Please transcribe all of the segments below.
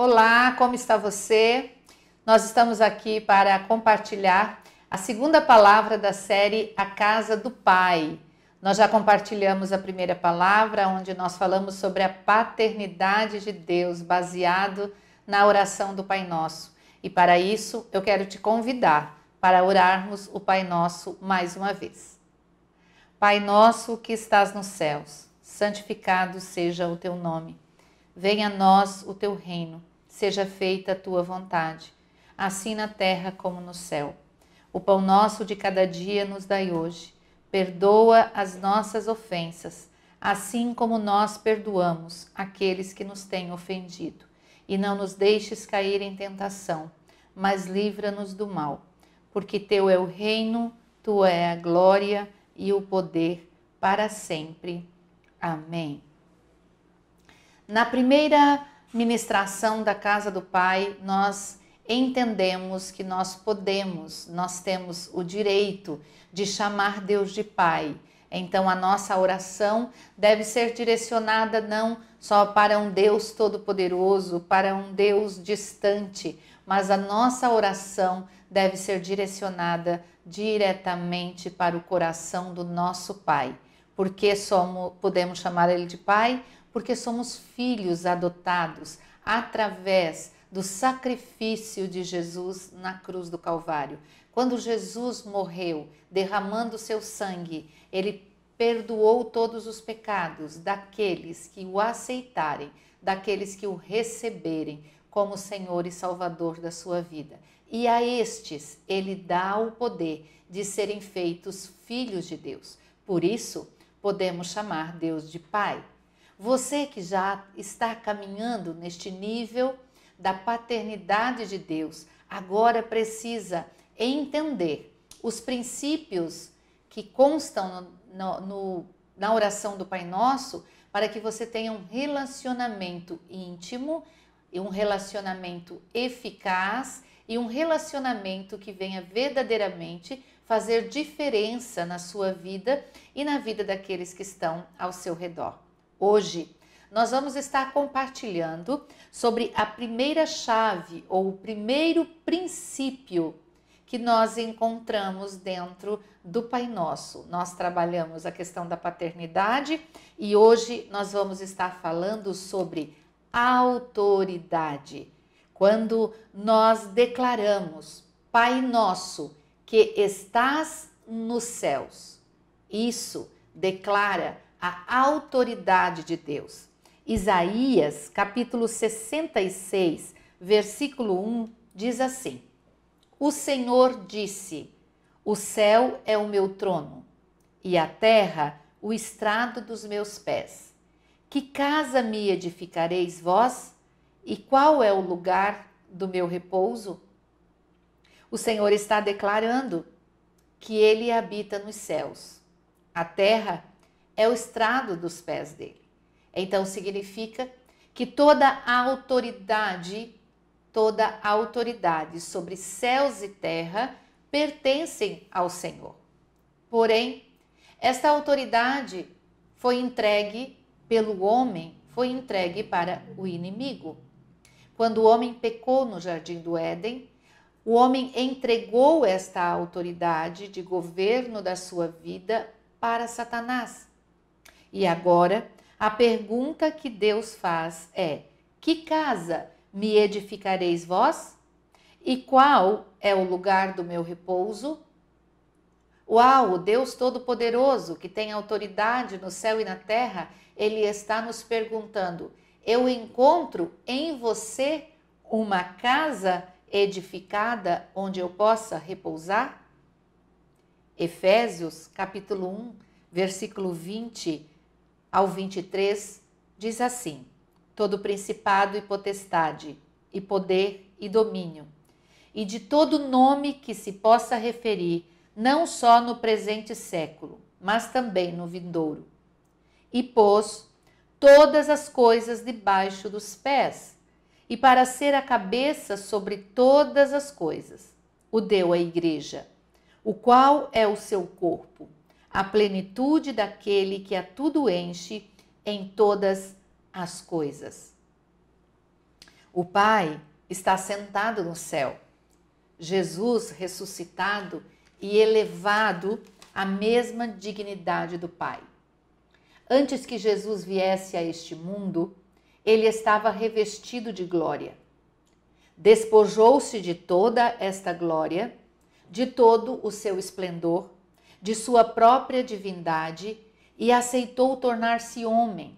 Olá, como está você? Nós estamos aqui para compartilhar a segunda palavra da série A Casa do Pai. Nós já compartilhamos a primeira palavra, onde nós falamos sobre a paternidade de Deus, baseado na oração do Pai Nosso. E para isso, eu quero te convidar para orarmos o Pai Nosso mais uma vez. Pai nosso que estás nos céus, santificado seja o teu nome. Venha a nós o teu reino, seja feita a tua vontade, assim na terra como no céu. O pão nosso de cada dia nos dai hoje. Perdoa as nossas ofensas, assim como nós perdoamos aqueles que nos têm ofendido. E não nos deixes cair em tentação, mas livra-nos do mal. Porque teu é o reino, tua é a glória e o poder para sempre. Amém. Na primeira ministração da Casa do Pai, nós entendemos que nós temos o direito de chamar Deus de Pai. Então a nossa oração deve ser direcionada não só para um Deus todo-poderoso, para um Deus distante, mas a nossa oração deve ser direcionada diretamente para o coração do nosso Pai. Porque podemos chamar Ele de Pai? Porque somos filhos adotados através do sacrifício de Jesus na cruz do Calvário. Quando Jesus morreu, derramando seu sangue, Ele perdoou todos os pecados daqueles que o aceitarem, daqueles que o receberem como Senhor e Salvador da sua vida. E a estes Ele dá o poder de serem feitos filhos de Deus. Por isso, podemos chamar Deus de Pai. Você que já está caminhando neste nível da paternidade de Deus, agora precisa entender os princípios que constam na oração do Pai Nosso, para que você tenha um relacionamento íntimo, e um relacionamento eficaz e um relacionamento que venha verdadeiramente fazer diferença na sua vida e na vida daqueles que estão ao seu redor. Hoje, nós vamos estar compartilhando sobre a primeira chave ou o primeiro princípio que nós encontramos dentro do Pai Nosso. Nós trabalhamos a questão da paternidade e hoje nós vamos estar falando sobre autoridade. Quando nós declaramos, Pai Nosso, que estás nos céus, isso declara a autoridade de Deus. Isaías, capítulo 66, versículo 1, diz assim: O Senhor disse, o céu é o meu trono, e a terra o estrado dos meus pés. Que casa me edificareis vós? E qual é o lugar do meu repouso? O Senhor está declarando que Ele habita nos céus. A terra é o estrado dos pés dele. Então significa que toda a autoridade sobre céus e terra pertencem ao Senhor. Porém, esta autoridade foi entregue pelo homem, foi entregue para o inimigo. Quando o homem pecou no jardim do Éden, o homem entregou esta autoridade de governo da sua vida para Satanás. E agora, a pergunta que Deus faz é: que casa me edificareis vós? E qual é o lugar do meu repouso? Uau, o Deus Todo-Poderoso, que tem autoridade no céu e na terra, Ele está nos perguntando: eu encontro em você uma casa edificada onde eu possa repousar? Efésios, capítulo 1, versículo 20 ao 23, diz assim: todo principado e potestade, e poder e domínio, e de todo nome que se possa referir, não só no presente século, mas também no vindouro. E pôs todas as coisas debaixo dos pés, e para ser a cabeça sobre todas as coisas, o deu à igreja, o qual é o seu corpo, a plenitude daquele que a tudo enche em todas as coisas. O Pai está sentado no céu. Jesus ressuscitado e elevado à mesma dignidade do Pai. Antes que Jesus viesse a este mundo, ele estava revestido de glória. Despojou-se de toda esta glória, de todo o seu esplendor, de sua própria divindade e aceitou tornar-se homem,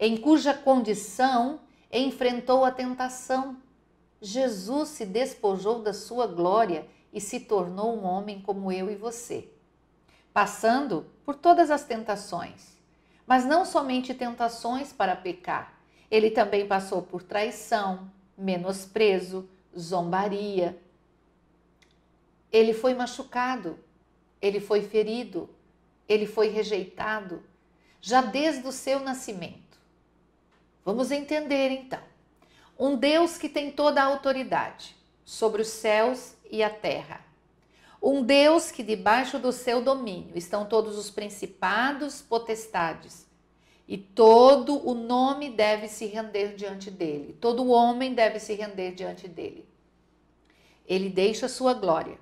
em cuja condição enfrentou a tentação. Jesus se despojou da sua glória e se tornou um homem como eu e você, passando por todas as tentações, mas não somente tentações para pecar. Ele também passou por traição, menosprezo, zombaria. Ele foi machucado, ele foi ferido, ele foi rejeitado, já desde o seu nascimento. Vamos entender então. Um Deus que tem toda a autoridade sobre os céus e a terra. Um Deus que debaixo do seu domínio estão todos os principados, potestades. E todo o nome deve se render diante dele. Todo homem deve se render diante dele. Ele deixa sua glória.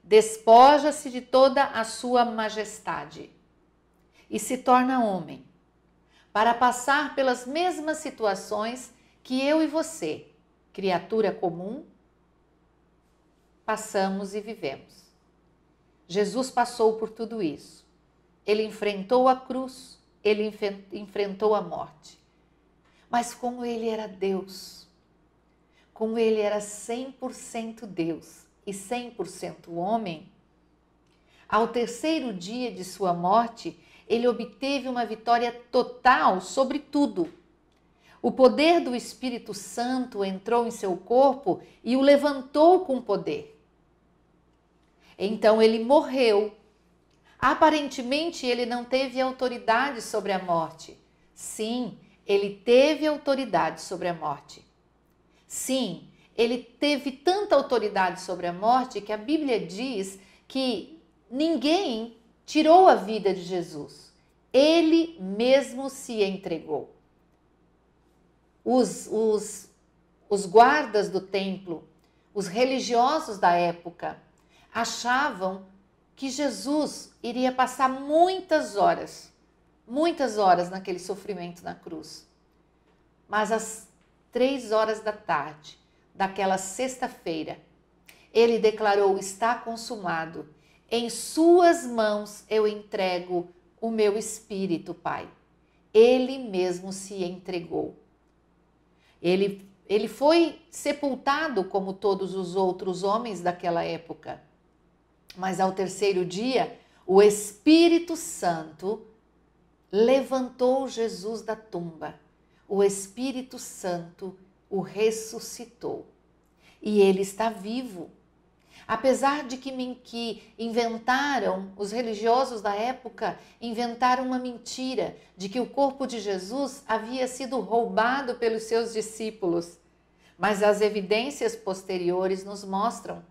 Despoja-se de toda a sua majestade. E se torna homem. Para passar pelas mesmas situações que eu e você, criatura comum, passamos e vivemos. Jesus passou por tudo isso. Ele enfrentou a cruz, ele enfrentou a morte. Mas como ele era Deus, como ele era 100% Deus e 100% homem, ao terceiro dia de sua morte, ele obteve uma vitória total sobre tudo. O poder do Espírito Santo entrou em seu corpo e o levantou com poder. Então ele morreu. Aparentemente ele não teve autoridade sobre a morte. Sim, ele teve autoridade sobre a morte. Sim, ele teve tanta autoridade sobre a morte que a Bíblia diz que ninguém tirou a vida de Jesus. Ele mesmo se entregou. Os guardas do templo, os religiosos da época, achavam que Jesus iria passar muitas horas naquele sofrimento na cruz. Mas às 3 horas da tarde, daquela sexta-feira, ele declarou: está consumado, em suas mãos eu entrego o meu espírito, Pai. Ele mesmo se entregou. Ele foi sepultado como todos os outros homens daquela época. Mas ao terceiro dia, o Espírito Santo levantou Jesus da tumba. O Espírito Santo o ressuscitou. E ele está vivo. Apesar de que inventaram, os religiosos da época inventaram uma mentira de que o corpo de Jesus havia sido roubado pelos seus discípulos. Mas as evidências posteriores nos mostram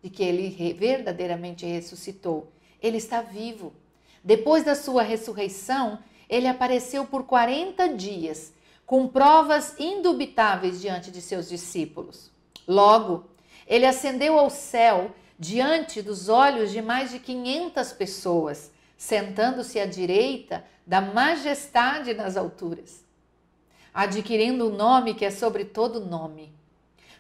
de que ele verdadeiramente ressuscitou. Ele está vivo. Depois da sua ressurreição, ele apareceu por 40 dias, com provas indubitáveis diante de seus discípulos. Logo, ele ascendeu ao céu diante dos olhos de mais de 500 pessoas, sentando-se à direita da majestade nas alturas, adquirindo um nome que é sobre todo nome,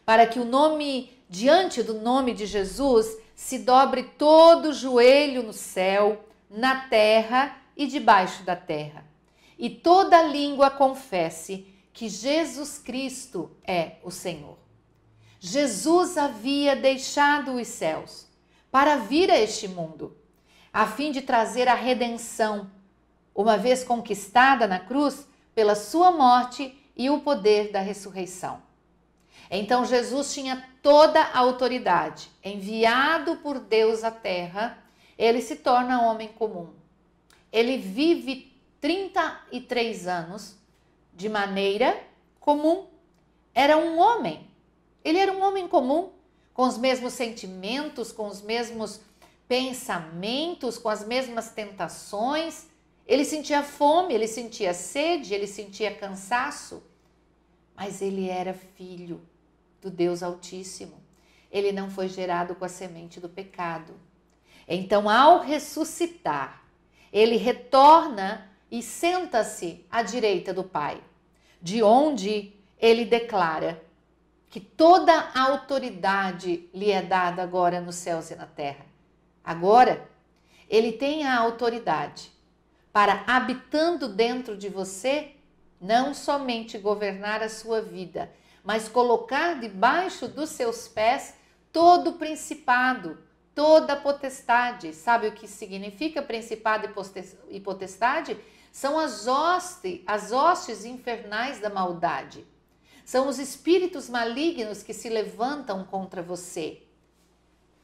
para que o nome, diante do nome de Jesus, se dobre todo o joelho no céu, na terra e debaixo da terra, e toda língua confesse que Jesus Cristo é o Senhor. Jesus havia deixado os céus para vir a este mundo, a fim de trazer a redenção, uma vez conquistada na cruz pela sua morte e o poder da ressurreição. Então Jesus tinha toda a autoridade, enviado por Deus à terra, ele se torna homem comum. Ele vive 33 anos de maneira comum. Era um homem. Ele era um homem comum, com os mesmos sentimentos, com os mesmos pensamentos, com as mesmas tentações. Ele sentia fome, ele sentia sede, ele sentia cansaço. mas ele era filho do Deus Altíssimo. Ele não foi gerado com a semente do pecado. Então, ao ressuscitar, ele retorna e senta-se à direita do Pai, de onde ele declara que toda a autoridade lhe é dada agora nos céus e na terra. Agora, ele tem a autoridade para, habitando dentro de você, não somente governar a sua vida, mas colocar debaixo dos seus pés todo o principado, toda a potestade. Sabe o que significa principado e potestade? São as hostes infernais da maldade. São os espíritos malignos que se levantam contra você.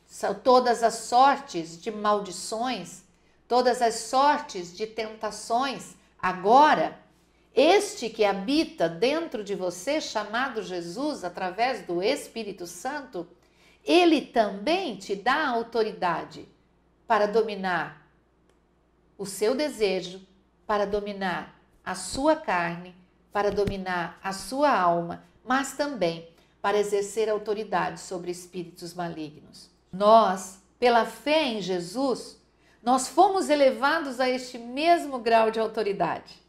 São todas as sortes de maldições, todas as sortes de tentações. Agora, este que habita dentro de você, chamado Jesus, através do Espírito Santo, ele também te dá autoridade para dominar o seu desejo, para dominar a sua carne, para dominar a sua alma, mas também para exercer autoridade sobre espíritos malignos. Nós, pela fé em Jesus, nós fomos elevados a este mesmo grau de autoridade.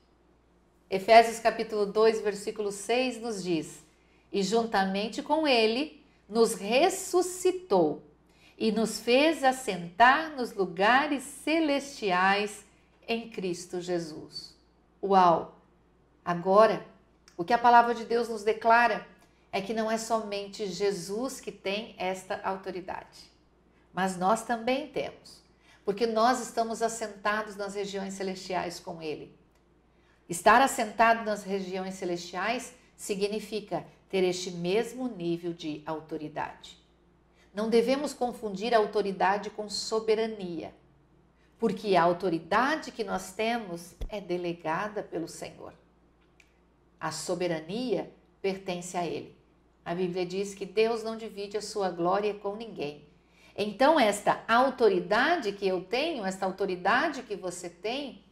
Efésios capítulo 2, versículo 6 nos diz: e juntamente com ele nos ressuscitou e nos fez assentar nos lugares celestiais em Cristo Jesus. Uau! Agora, o que a palavra de Deus nos declara é que não é somente Jesus que tem esta autoridade, mas nós também temos, porque nós estamos assentados nas regiões celestiais com ele. Estar assentado nas regiões celestiais significa ter este mesmo nível de autoridade. Não devemos confundir a autoridade com soberania, porque a autoridade que nós temos é delegada pelo Senhor. A soberania pertence a Ele. A Bíblia diz que Deus não divide a sua glória com ninguém. Então, esta autoridade que eu tenho, esta autoridade que você tem,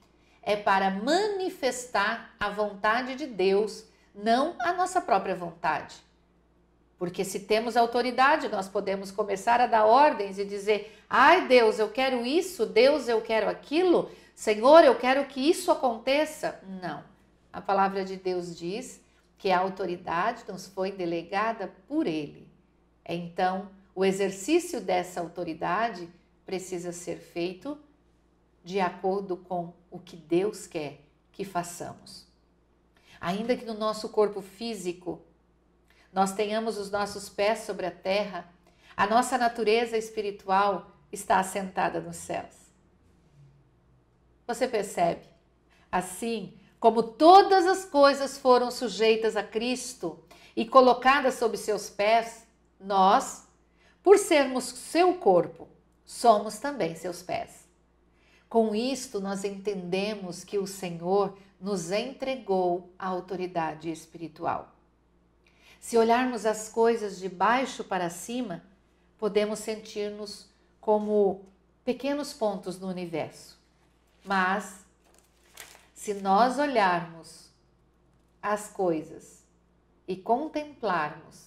é para manifestar a vontade de Deus, não a nossa própria vontade. Porque se temos autoridade, nós podemos começar a dar ordens e dizer: ai Deus, eu quero isso, Deus, eu quero aquilo, Senhor, eu quero que isso aconteça. Não. A palavra de Deus diz que a autoridade nos foi delegada por Ele. Então, o exercício dessa autoridade precisa ser feito de acordo com o que Deus quer que façamos. Ainda que no nosso corpo físico nós tenhamos os nossos pés sobre a terra, a nossa natureza espiritual está assentada nos céus. Você percebe? Assim como todas as coisas foram sujeitas a Cristo e colocadas sob seus pés, nós, por sermos seu corpo, somos também seus pés. Com isto, nós entendemos que o Senhor nos entregou a autoridade espiritual. Se olharmos as coisas de baixo para cima, podemos sentir-nos como pequenos pontos no universo. Mas, se nós olharmos as coisas e contemplarmos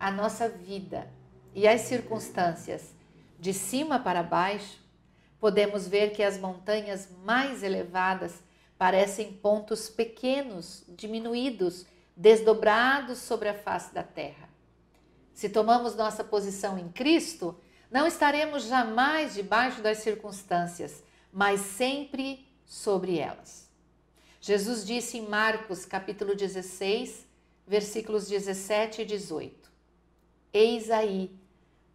a nossa vida e as circunstâncias de cima para baixo, podemos ver que as montanhas mais elevadas parecem pontos pequenos, diminuídos, desdobrados sobre a face da terra. Se tomamos nossa posição em Cristo, não estaremos jamais debaixo das circunstâncias, mas sempre sobre elas. Jesus disse em Marcos capítulo 16, versículos 17 e 18: Eis aí,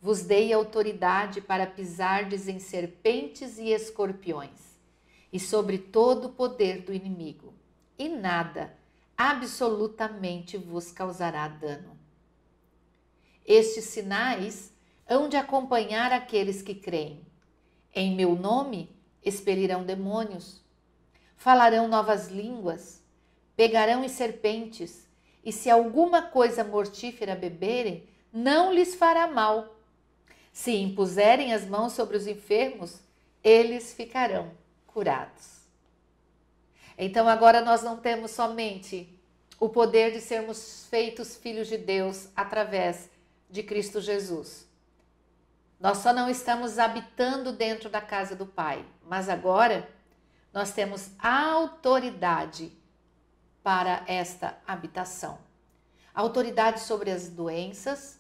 vos dei autoridade para pisardes em serpentes e escorpiões, e sobre todo o poder do inimigo, e nada absolutamente vos causará dano. Estes sinais hão de acompanhar aqueles que creem. Em meu nome expelirão demônios, falarão novas línguas, pegarão em serpentes, e se alguma coisa mortífera beberem, não lhes fará mal. Se impuserem as mãos sobre os enfermos, eles ficarão curados. Então agora nós não temos somente o poder de sermos feitos filhos de Deus através de Cristo Jesus. Nós só não estamos habitando dentro da casa do Pai, mas agora nós temos autoridade para esta habitação. Autoridade sobre as doenças,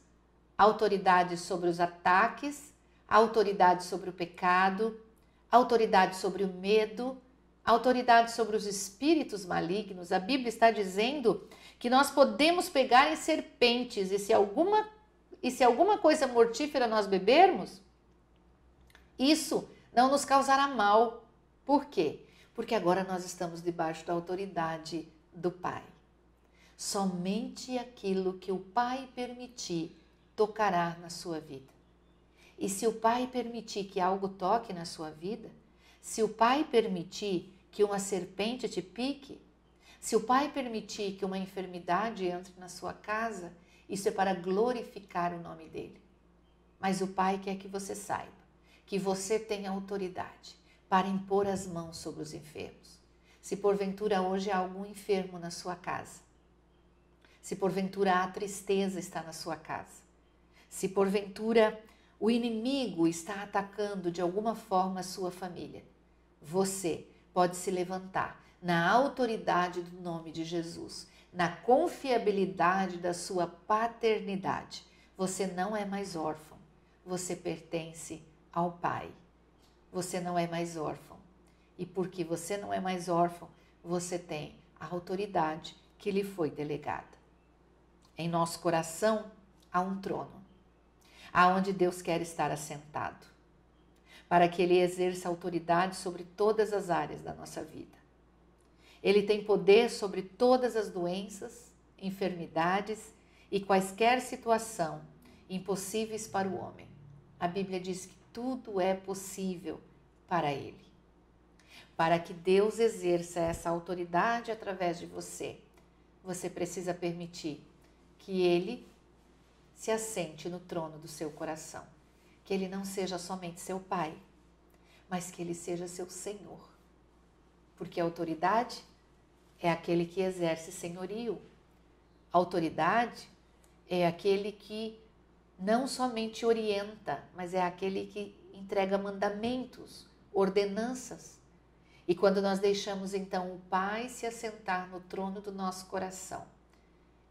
autoridade sobre os ataques, autoridade sobre o pecado, autoridade sobre o medo, autoridade sobre os espíritos malignos. A Bíblia está dizendo que nós podemos pegar em serpentes e se alguma coisa mortífera nós bebermos, isso não nos causará mal. Por quê? Porque agora nós estamos debaixo da autoridade do Pai. Somente aquilo que o Pai permitir tocará na sua vida. E se o Pai permitir que algo toque na sua vida, se o Pai permitir que uma serpente te pique, se o Pai permitir que uma enfermidade entre na sua casa, isso é para glorificar o nome dele. Mas o Pai quer que você saiba que você tem autoridade para impor as mãos sobre os enfermos. Se porventura hoje há algum enfermo na sua casa, se porventura a tristeza está na sua casa, se porventura o inimigo está atacando de alguma forma a sua família, você pode se levantar na autoridade do nome de Jesus, na confiabilidade da sua paternidade. Você não é mais órfão, você pertence ao Pai. Você não é mais órfão. E porque você não é mais órfão, você tem a autoridade que lhe foi delegada. Em nosso coração há um trono, aonde Deus quer estar assentado, para que Ele exerça autoridade sobre todas as áreas da nossa vida. Ele tem poder sobre todas as doenças, enfermidades e quaisquer situação impossíveis para o homem. A Bíblia diz que tudo é possível para Ele. Para que Deus exerça essa autoridade através de você, você precisa permitir que Ele se assente no trono do seu coração. Que Ele não seja somente seu Pai, mas que Ele seja seu Senhor. Porque a autoridade é aquele que exerce senhorio. A autoridade é aquele que não somente orienta, mas é aquele que entrega mandamentos, ordenanças. E quando nós deixamos então o Pai se assentar no trono do nosso coração,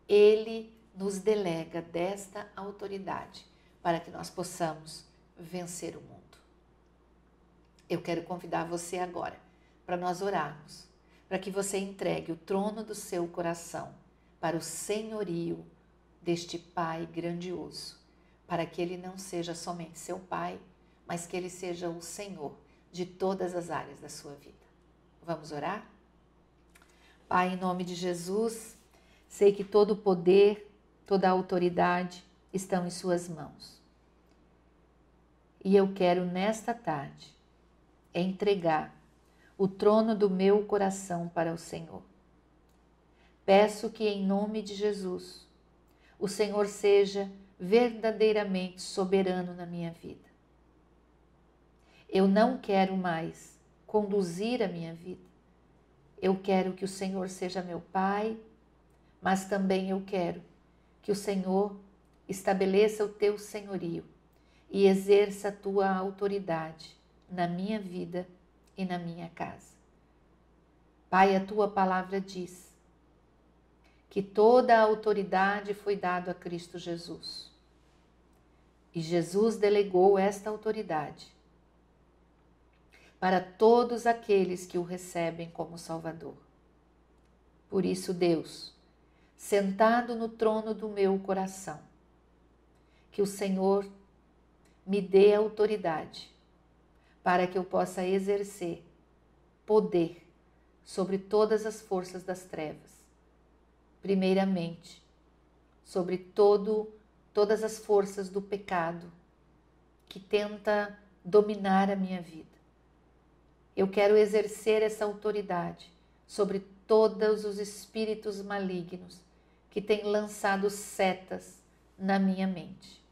Ele nos delega desta autoridade para que nós possamos vencer o mundo. Eu quero convidar você agora para nós orarmos, para que você entregue o trono do seu coração para o senhorio deste Pai grandioso, para que Ele não seja somente seu Pai, mas que Ele seja o Senhor de todas as áreas da sua vida. Vamos orar? Pai, em nome de Jesus, sei que todo o poder, toda a autoridade estão em suas mãos. E eu quero nesta tarde entregar o trono do meu coração para o Senhor. Peço que em nome de Jesus, o Senhor seja verdadeiramente soberano na minha vida. Eu não quero mais conduzir a minha vida. Eu quero que o Senhor seja meu Pai, mas também eu quero que o Senhor estabeleça o teu senhorio e exerça a tua autoridade na minha vida e na minha casa. Pai, a tua palavra diz que toda a autoridade foi dada a Cristo Jesus. E Jesus delegou esta autoridade para todos aqueles que o recebem como Salvador. Por isso, Deus, sentado no trono do meu coração, que o Senhor me dê autoridade para que eu possa exercer poder sobre todas as forças das trevas. Primeiramente, sobre todas as forças do pecado que tenta dominar a minha vida. Eu quero exercer essa autoridade sobre todos os espíritos malignos que têm lançado setas na minha mente.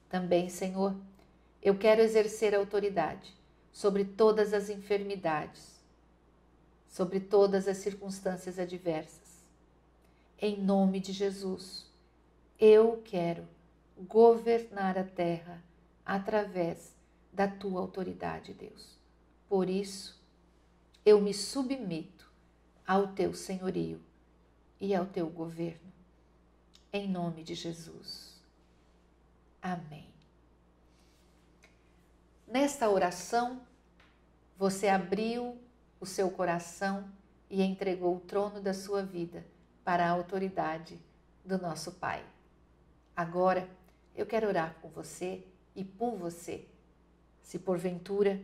Também, Senhor, eu quero exercer autoridade sobre todas as enfermidades, sobre todas as circunstâncias adversas. Em nome de Jesus, eu quero governar a terra através da tua autoridade, Deus. Por isso, eu me submeto ao teu senhorio e ao teu governo. Em nome de Jesus. Amém. Nesta oração, você abriu o seu coração e entregou o trono da sua vida para a autoridade do nosso Pai. Agora, eu quero orar com você e por você. Se porventura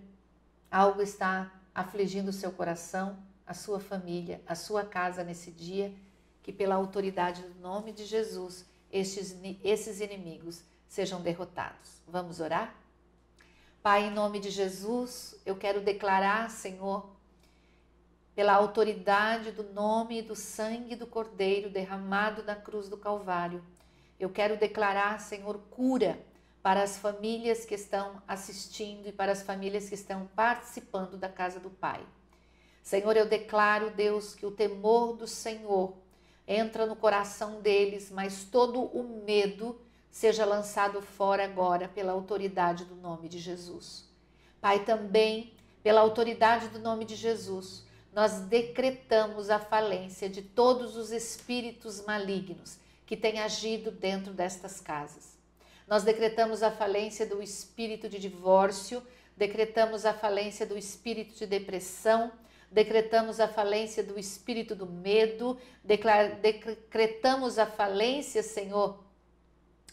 algo está afligindo o seu coração, a sua família, a sua casa nesse dia, que pela autoridade do nome de Jesus, esses inimigos sejam derrotados. Vamos orar? Pai, em nome de Jesus, eu quero declarar, Senhor, pela autoridade do nome e do sangue do Cordeiro derramado na cruz do Calvário, eu quero declarar, Senhor, cura para as famílias que estão assistindo e para as famílias que estão participando da casa do Pai. Senhor, eu declaro, Deus, que o temor do Senhor entra no coração deles, mas todo o medo seja lançado fora agora pela autoridade do nome de Jesus. Pai, também pela autoridade do nome de Jesus, nós decretamos a falência de todos os espíritos malignos que têm agido dentro destas casas. Nós decretamos a falência do espírito de divórcio, decretamos a falência do espírito de depressão, decretamos a falência do espírito do medo, decretamos a falência, Senhor,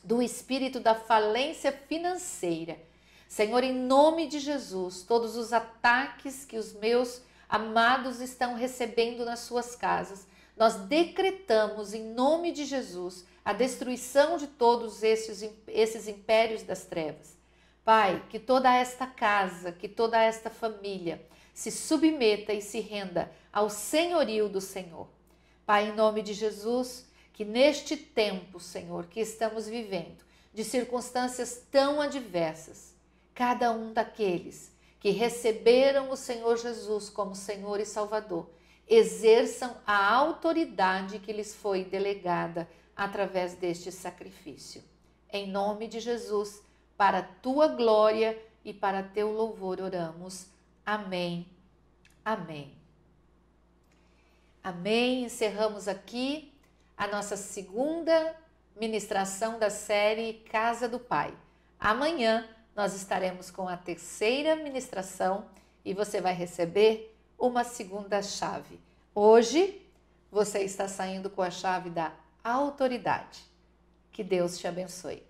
do espírito da falência financeira. Senhor, em nome de Jesus, todos os ataques que os meus amados estão recebendo nas suas casas, nós decretamos em nome de Jesus a destruição de todos esses impérios das trevas. Pai, que toda esta casa, que toda esta família se submeta e se renda ao senhorio do Senhor. Pai, em nome de Jesus, que neste tempo, Senhor, que estamos vivendo, de circunstâncias tão adversas, cada um daqueles que receberam o Senhor Jesus como Senhor e Salvador, exerçam a autoridade que lhes foi delegada através deste sacrifício. Em nome de Jesus, para a tua glória e para teu louvor oramos. Amém. Amém. Amém. Encerramos aqui a nossa segunda ministração da série Casa do Pai. Amanhã nós estaremos com a terceira ministração e você vai receber uma segunda chave. Hoje você está saindo com a chave da autoridade. Que Deus te abençoe.